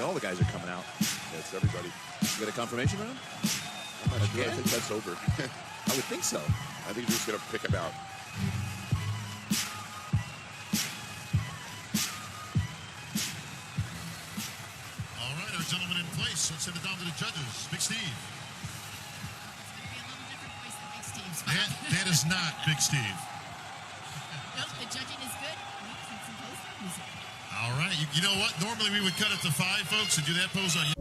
all the guys are coming out. That's everybody. You got a confirmation round? I'm not sure. I think that's over. I would think so. I think we're just going to pick him out. All right, our gentlemen in place. Let's send it down to the judges. Big Steve. That is not Big Steve. Nope, the judging is good. All right, you know what? Normally we would cut it to 5, folks, and do that pose on you.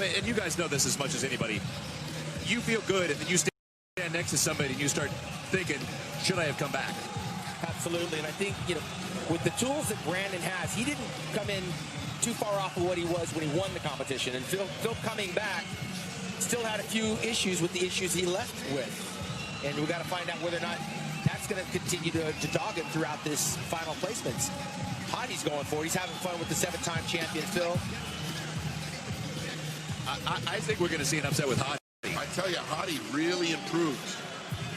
And you guys know this as much as anybody. You feel good, and then you stand next to somebody and you start thinking, should I have come back? Absolutely, and I think, with the tools that Brandon has, he didn't come in too far off of what he was when he won the competition. And Phil coming back still had a few issues with the issues he left with. And we got to find out whether or not that's going to continue to dog him throughout this final placements. Hottie's going for it. He's having fun with the 7-time champion, Phil. I think we're going to see an upset with Hottie. I tell you, Hottie really improved.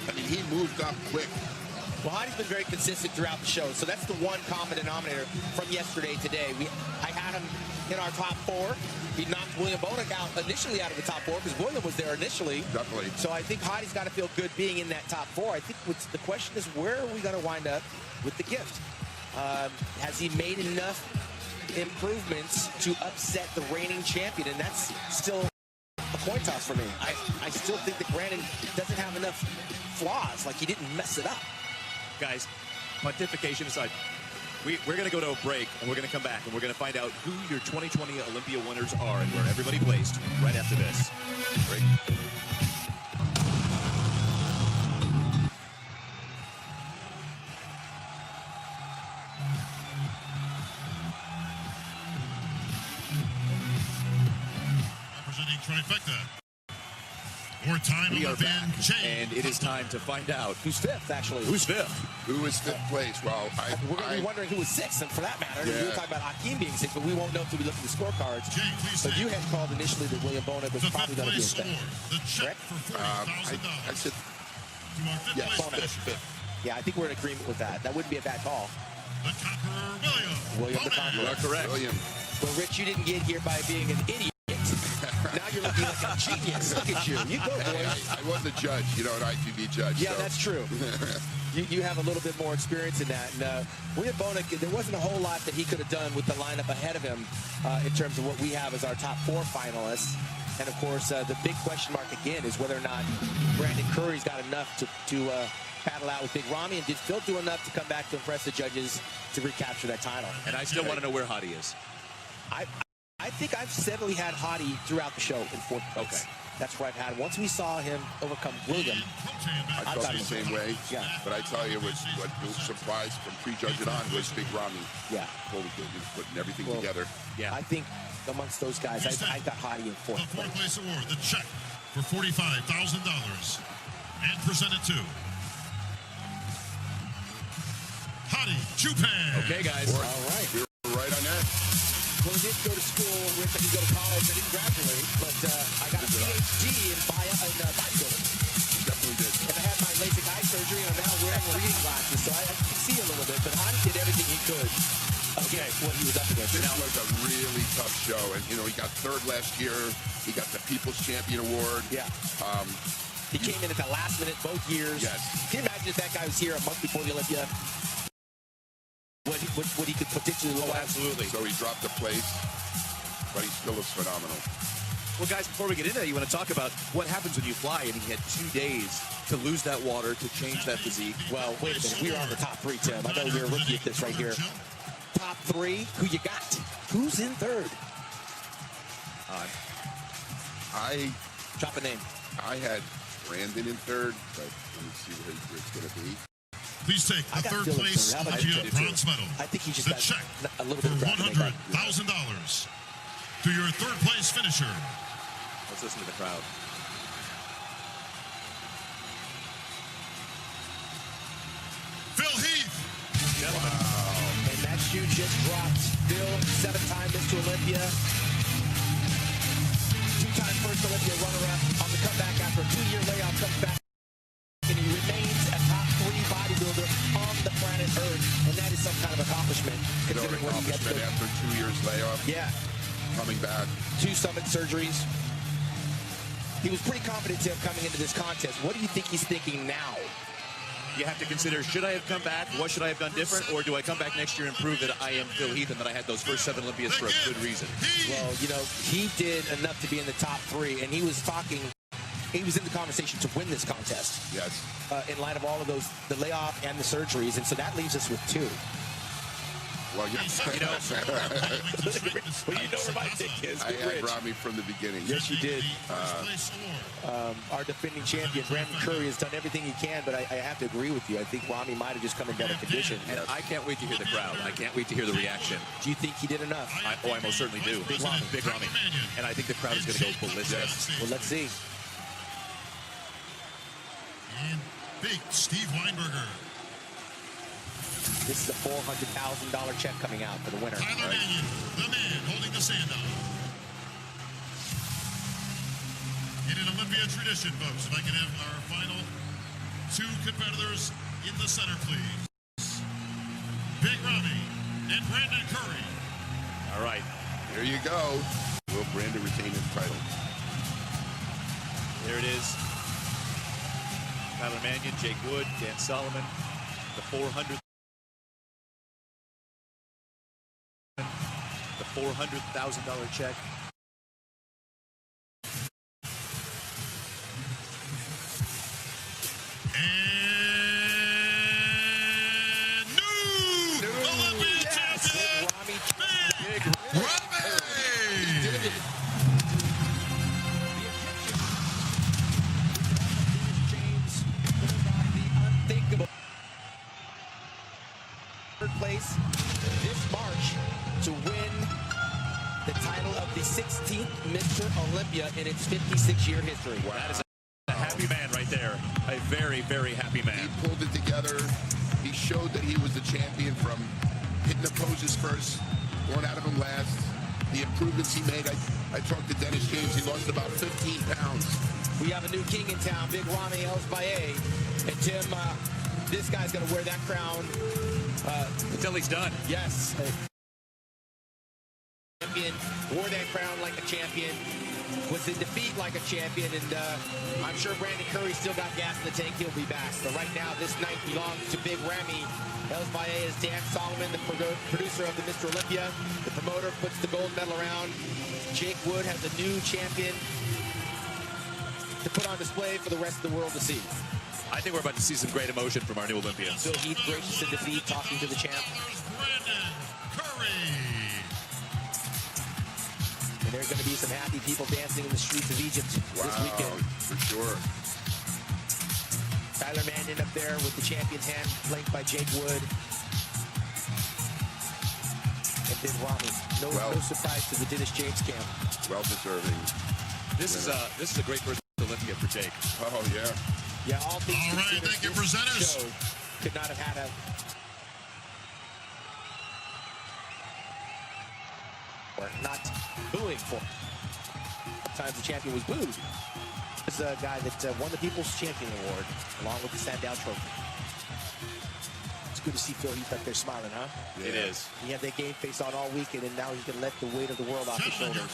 I mean, he moved up quick. Well, Hottie's been very consistent throughout the show, so that's the one common denominator from yesterday today. I had him in our top 4. He knocked William Bonek out initially out of the top 4 because William was there initially. Definitely. So I think Hottie's got to feel good being in that top 4. I think the question is, where are we going to wind up with the gift? Has he made enough improvements to upset the reigning champion? And that's still a coin toss for me. I still think that Brandon doesn't have enough flaws. Like, he didn't mess it up. Guys, pontification aside, we're going to go to a break, and we're going to come back, and we're going to find out who your 2020 Olympia winners are and where everybody placed right after this. Break. Representing Trifecta. More time We on are the back, band change. and it is time to find out Who's 5th, actually? who's 5th. Who is 5th place? Well, We're going to be wondering who was 6th, and for that matter, Yeah. we were talking about Hakeem being 6th, but we won't know until we look at the scorecards. Jay, please But say you had called initially that William Bonek was the probably 5th going to be place in 5th. score. The check Correct? for $40,000. I said, To our 5th yes, place 5th, finisher, 5th. Yeah, I think we're in agreement with that. That wouldn't be a bad call. the Conqueror, William The Bonek. Conqueror. You are correct. William. Well, Rich, you didn't get here by being an idiot. Now you're looking like a genius. Look at you. You go, boys. I wasn't a judge, an ITV judge. Yeah, so. that's true. You have a little bit more experience in that. And William Bonek, there wasn't a whole lot that he could have done with the lineup ahead of him in terms of what we have as our top 4 finalists. And, of course, the big question mark again is whether or not Brandon Curry's got enough to battle out with Big Ramy, and did Phil do enough to come back to impress the judges to recapture that title? And I still want to know where Hottie is. I think I've steadily had Hottie throughout the show in 4th place. Okay. That's where I've had. Once we saw him overcome William, I felt the same way. Yeah. But I tell you, what was surprised from prejudging on was Big Ramy. yeah. Totally good. He was putting everything Well, together. Yeah. I think amongst those guys, I got Hottie in 4th The 4th place. place award, the check for $45,000. And presented to Hottie Chupan. Okay, guys. All right. We were right on that. Well, he didn't go to school. Rick, I didn't go to college. I didn't graduate, but I got a PhD in bodybuilding. Definitely did. And I had my LASIK eye surgery, and I'm now wearing reading glasses, so I can see a little bit. But Hadi did everything he could against what he was up against. This was a really tough show, and he got third last year. He got the People's Champion Award. Yeah. He came in at the last minute both years. Yes. Can you imagine if that guy was here a month before the Olympia? What he could potentially look like? Absolutely. So he dropped a place, but he still looks phenomenal. Well, guys, before we get into that, you want to talk about what happens when you fly, and he had 2 days to lose that water, to change that physique. Well, wait a minute. We are on the top three, Tim. I know you're a rookie at this right here. Top three, who you got? Who's in third? Drop a name. I had Brandon in third, but let me see where it's going to be. Please take the third Phil in place third. How about Olympia you? bronze medal. I think he just The got check a little for bit of $100,000 to your third place finisher. Let's listen to the crowd. Phil Heath. Gentlemen. And that shoe just dropped. Phil, 7-time Mr. Olympia. 2-time first Olympia runner-up on the comeback after a 2-year layoff, comes back. And he remains a top 3 bodybuilder on the planet Earth. And that is some kind of accomplishment. Considering what he gets to. After 2 years layoff. Yeah. Coming back. 2 stomach surgeries. He was pretty confident, Tim, coming into this contest. What do you think he's thinking now? You have to consider, should I have come back? What should I have done different? Or do I come back next year and prove that I am Phil Heath and that I had those first 7 Olympias for a good reason? Well, he did enough to be in the top 3, and he was in the conversation to win this contest. Yes. In light of all of those, the layoff and the surgeries, and so that leaves us with 2. Well, Well, you know where my pick is. I had Ramy from the beginning. Yes, you did. Our defending champion, Brandon Curry, has done everything he can, but I have to agree with you. I think Ramy might have just come in better condition. And I can't wait to hear the crowd. I can't wait to hear the reaction. Do you think he did enough? I most certainly do. Big Ramy. Big Ramy. And I think the crowd is going to go ballistic. Well, let's see. And big Steve Weinberger. This is a $400,000 check coming out for the winner. Tyler Mannion, the man holding the sand up. In an Olympia tradition, folks, if I can have our final 2 competitors in the center, please. Big Ramy and Brandon Curry. All right. There you go. Will Brandon retain his title? There it is. Tyler Mannion, Jake Wood, Dan Solomon. The $400,000 check. And new Olympia champion, Big Ramy. James, the unthinkable. Third place this March to win the title of the 16th Mr. Olympia in its 56-year history. Wow. That is a happy man right there. A very, very happy man. He pulled it together. He showed that he was the champion from hitting the poses first, going out of them last. The improvements he made. I talked to Dennis James. He lost about 15 pounds. We have a new king in town, Big Ramy El-Zbaye. And Tim, this guy's going to wear that crown until he's done. Yes. Champion, wore that crown like a champion, was in defeat like a champion, and I'm sure Brandon Curry still got gas in the tank. He'll be back. But right now, this night belongs to Big Ramy El-Zbaye. Is Dan Solomon, the producer of the Mr. Olympia. The promoter puts the gold medal around. Jake Wood has a new champion to put on display for the rest of the world to see. I think we're about to see some great emotion from our new Olympians. Phil Heath, gracious in defeat, talking to the champ. Brandon Curry. And there are going to be some happy people dancing in the streets of Egypt this weekend. For sure. Tyler Mannion up there with the champion's hand, flanked by Jake Wood. And Big Ramy. No surprise to the Dennis James camp. Well deserving. This is a great first Olympia for Jake. Oh yeah. Yeah, all things considered, thank you, presenters. Show could not have had a for, not booing for. Sometimes the champion was booed. This is a guy that won the People's Champion Award along with the Sandow Trophy. It's good to see Phil Heath up there smiling, huh? It is. He had that game face on all weekend, and now he can let the weight of the world off his shoulders.